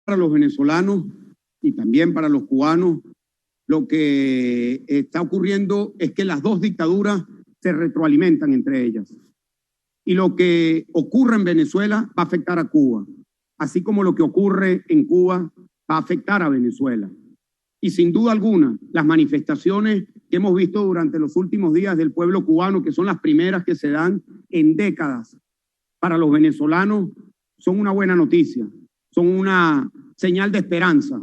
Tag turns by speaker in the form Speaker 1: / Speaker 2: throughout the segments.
Speaker 1: para los venezolanos y también para los cubanos, lo que está ocurriendo es que las dos dictaduras se retroalimentan entre ellas. Y lo que ocurre en Venezuela va a afectar a Cuba, así como lo que ocurre en Cuba va a afectar a Venezuela. Y sin duda alguna, las manifestaciones que hemos visto durante los últimos días del pueblo cubano, que son las primeras que se dan en décadas para los venezolanos, son una buena noticia, son una señal de esperanza.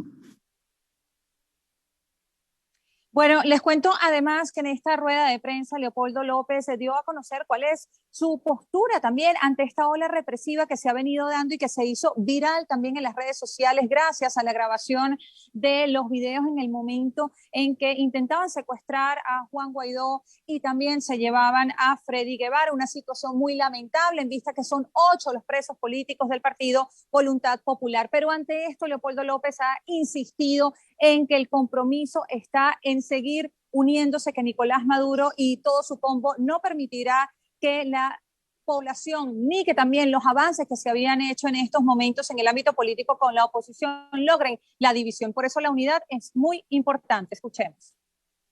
Speaker 2: Bueno, les cuento además que en esta rueda de prensa Leopoldo López se dio a conocer cuál es su postura también ante esta ola represiva que se ha venido dando y que se hizo viral también en las redes sociales gracias a la grabación de los videos en el momento en que intentaban secuestrar a Juan Guaidó y también se llevaban a Freddy Guevara, una situación muy lamentable en vista que son 8 los presos políticos del partido Voluntad Popular. Pero ante esto Leopoldo López ha insistido en que el compromiso está en seguir uniéndose, que Nicolás Maduro y todo su combo no permitirá que la población ni que también los avances que se habían hecho en estos momentos en el ámbito político con la oposición logren la división. Por eso la unidad es muy importante. Escuchemos.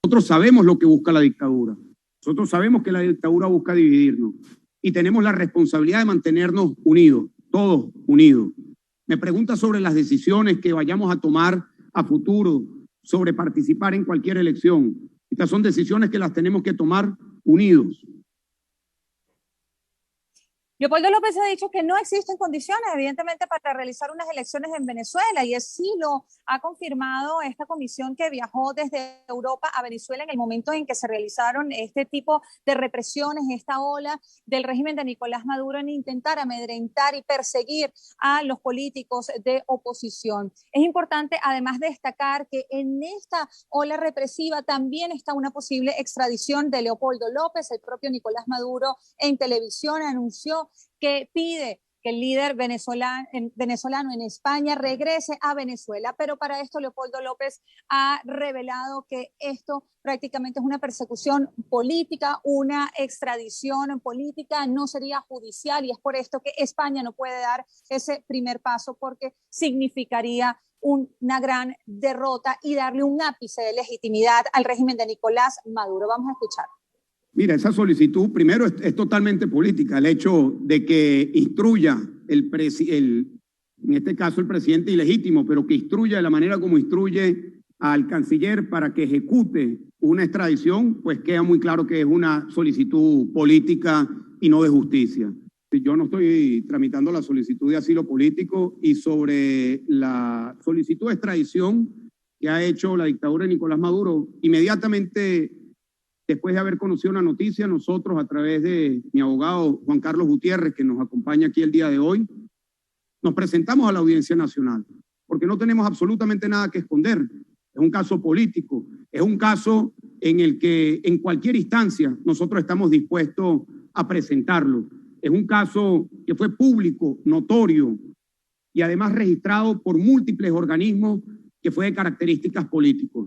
Speaker 1: Nosotros sabemos lo que busca la dictadura. Nosotros sabemos que la dictadura busca dividirnos y tenemos la responsabilidad de mantenernos unidos, todos unidos. Me pregunta sobre las decisiones que vayamos a tomar a futuro sobre participar en cualquier elección. Estas son decisiones que las tenemos que tomar unidos.
Speaker 2: Leopoldo López ha dicho que no existen condiciones, evidentemente, para realizar unas elecciones en Venezuela, y así lo ha confirmado esta comisión que viajó desde Europa a Venezuela en el momento en que se realizaron este tipo de represiones, esta ola del régimen de Nicolás Maduro en intentar amedrentar y perseguir a los políticos de oposición. Es importante, además, destacar que en esta ola represiva también está una posible extradición de Leopoldo López. El propio Nicolás Maduro en televisión anunció que pide que el líder venezolano en España regrese a Venezuela, pero para esto Leopoldo López ha revelado que esto prácticamente es una persecución política, una extradición política, no sería judicial, y es por esto que España no puede dar ese primer paso porque significaría una gran derrota y darle un ápice de legitimidad al régimen de Nicolás Maduro. Vamos a escuchar.
Speaker 1: Mira, esa solicitud primero es totalmente política. El hecho de que instruya en este caso el presidente ilegítimo, pero que instruya de la manera como instruye al canciller para que ejecute una extradición, pues queda muy claro que es una solicitud política y no de justicia. Yo no estoy tramitando la solicitud de asilo político, y sobre la solicitud de extradición que ha hecho la dictadura de Nicolás Maduro, inmediatamente después de haber conocido la noticia, nosotros a través de mi abogado Juan Carlos Gutiérrez, que nos acompaña aquí el día de hoy, nos presentamos a la Audiencia Nacional, porque no tenemos absolutamente nada que esconder. Es un caso político, es un caso en el que en cualquier instancia nosotros estamos dispuestos a presentarlo. Es un caso que fue público, notorio y además registrado por múltiples organismos, que fue de características políticas.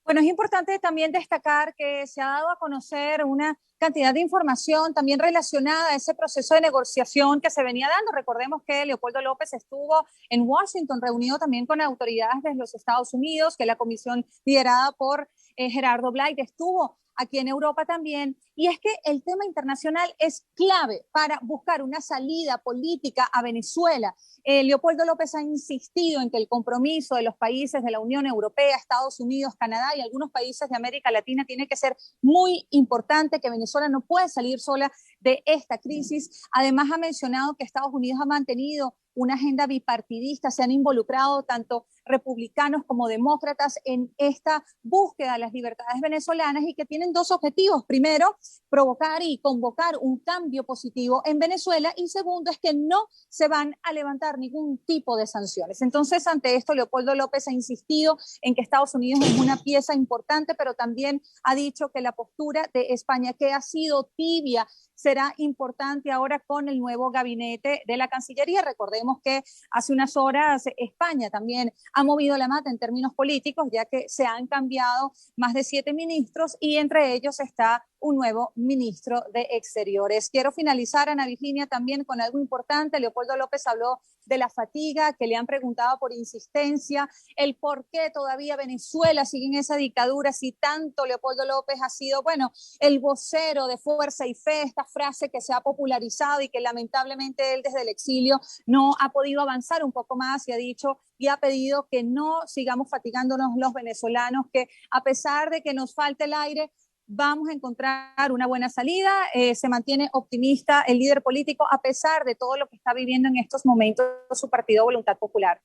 Speaker 2: Bueno, es importante también destacar que se ha dado a conocer una cantidad de información también relacionada a ese proceso de negociación que se venía dando. Recordemos que Leopoldo López estuvo en Washington reunido también con autoridades de los Estados Unidos, que la comisión liderada por Gerardo Blight estuvo aquí en Europa también, y es que el tema internacional es clave para buscar una salida política a Venezuela. Leopoldo López ha insistido en que el compromiso de los países de la Unión Europea, Estados Unidos, Canadá y algunos países de América Latina tiene que ser muy importante, que Venezuela no puede salir sola de esta crisis. Además, ha mencionado que Estados Unidos ha mantenido una agenda bipartidista, se han involucrado tanto republicanos como demócratas en esta búsqueda de las libertades venezolanas, y que tienen dos objetivos. Primero, provocar y convocar un cambio positivo en Venezuela, y segundo es que no se van a levantar ningún tipo de sanciones. Entonces, ante esto, Leopoldo López ha insistido en que Estados Unidos es una pieza importante, pero también ha dicho que la postura de España, que ha sido tibia, será importante ahora con el nuevo gabinete de la Cancillería. Recordemos que hace unas horas España también ha movido la mata en términos políticos, ya que se han cambiado más de 7 ministros y entre ellos está un nuevo ministro de Exteriores. Quiero finalizar, Ana Virginia, también con algo importante. Leopoldo López habló de la fatiga, que le han preguntado por insistencia, el por qué todavía Venezuela sigue en esa dictadura, si tanto Leopoldo López ha sido, bueno, el vocero de Fuerza y Fe, esta frase que se ha popularizado y que lamentablemente él desde el exilio no ha podido avanzar un poco más y ha dicho y ha pedido que no sigamos fatigándonos los venezolanos, que a pesar de que nos falte el aire, vamos a encontrar una buena salida. Se mantiene optimista el líder político a pesar de todo lo que está viviendo en estos momentos su partido Voluntad Popular.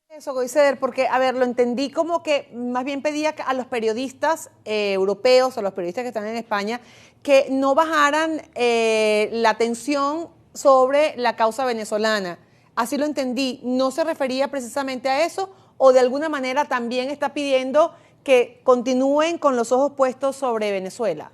Speaker 3: Eso, Goiseder, porque, a ver, lo entendí como que más bien pedía a los periodistas europeos, a los periodistas que están en España, que no bajaran la tensión sobre la causa venezolana. Así lo entendí. ¿No se refería precisamente a eso o de alguna manera también está pidiendo que continúen con los ojos puestos sobre Venezuela?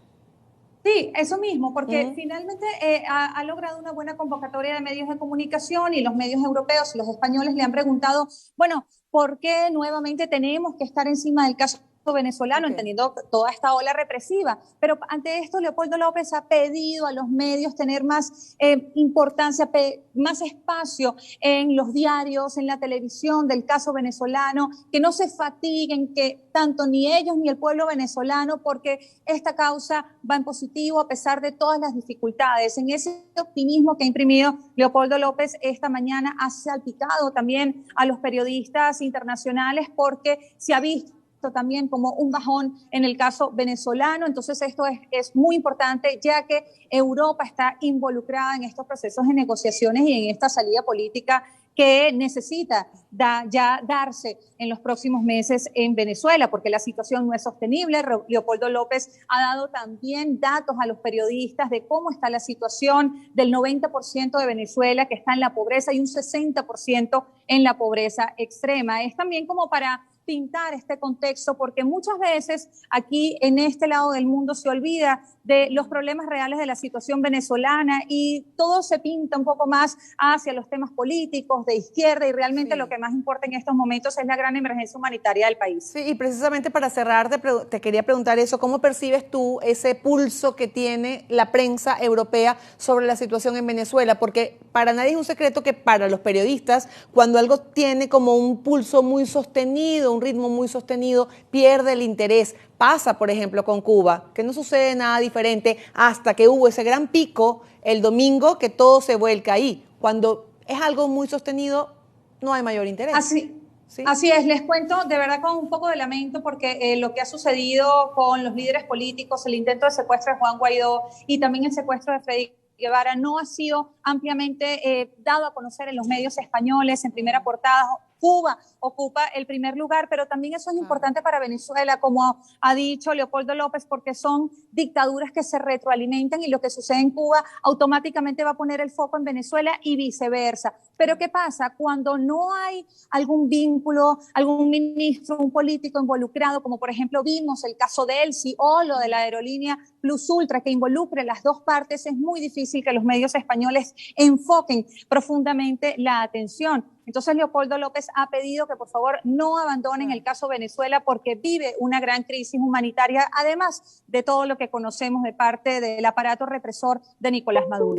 Speaker 2: Sí, eso mismo, porque finalmente ha logrado una buena convocatoria de medios de comunicación y los medios europeos y los españoles le han preguntado, bueno, ¿por qué nuevamente tenemos que estar encima del caso venezolano, entendiendo toda esta ola represiva? Pero ante esto, Leopoldo López ha pedido a los medios tener más importancia, más espacio en los diarios, en la televisión del caso venezolano, que no se fatiguen, que tanto ni ellos ni el pueblo venezolano, porque esta causa va en positivo a pesar de todas las dificultades. En ese optimismo que ha imprimido Leopoldo López esta mañana ha salpicado también a los periodistas internacionales porque se ha visto también como un bajón en el caso venezolano. Entonces esto es muy importante ya que Europa está involucrada en estos procesos de negociaciones y en esta salida política que necesita ya darse en los próximos meses en Venezuela, porque la situación no es sostenible. Leopoldo López ha dado también datos a los periodistas de cómo está la situación del 90% de Venezuela que está en la pobreza y un 60% en la pobreza extrema. Es también como para pintar este contexto, porque muchas veces aquí en este lado del mundo se olvida de los problemas reales de la situación venezolana y todo se pinta un poco más hacia los temas políticos, de izquierda, y realmente lo que más importa en estos momentos es la gran emergencia humanitaria del país.
Speaker 3: Sí, y precisamente para cerrar te quería preguntar eso, ¿cómo percibes tú ese pulso que tiene la prensa europea sobre la situación en Venezuela? Porque para nadie es un secreto que para los periodistas, cuando algo tiene como un pulso muy sostenido, un ritmo muy sostenido, pierde el interés. Pasa, por ejemplo, con Cuba, que no sucede nada diferente hasta que hubo ese gran pico el domingo que todo se vuelca ahí. Cuando es algo muy sostenido, no hay mayor interés.
Speaker 2: ¿Sí? Así es, les cuento de verdad con un poco de lamento porque lo que ha sucedido con los líderes políticos, el intento de secuestro de Juan Guaidó y también el secuestro de Freddy Guevara no ha sido ampliamente dado a conocer en los medios españoles, en primera portada. Cuba ocupa el primer lugar, pero también eso es importante para Venezuela, como ha dicho Leopoldo López, porque son dictaduras que se retroalimentan y lo que sucede en Cuba automáticamente va a poner el foco en Venezuela y viceversa. Pero ¿qué pasa? Cuando no hay algún vínculo, algún ministro, un político involucrado, como por ejemplo vimos el caso de Elsi o lo de la aerolínea Plus Ultra, que involucre las dos partes, es muy difícil que los medios españoles enfoquen profundamente la atención. Entonces Leopoldo López ha pedido que por favor no abandonen el caso Venezuela porque vive una gran crisis humanitaria, además de todo lo que conocemos de parte del aparato represor de Nicolás Maduro.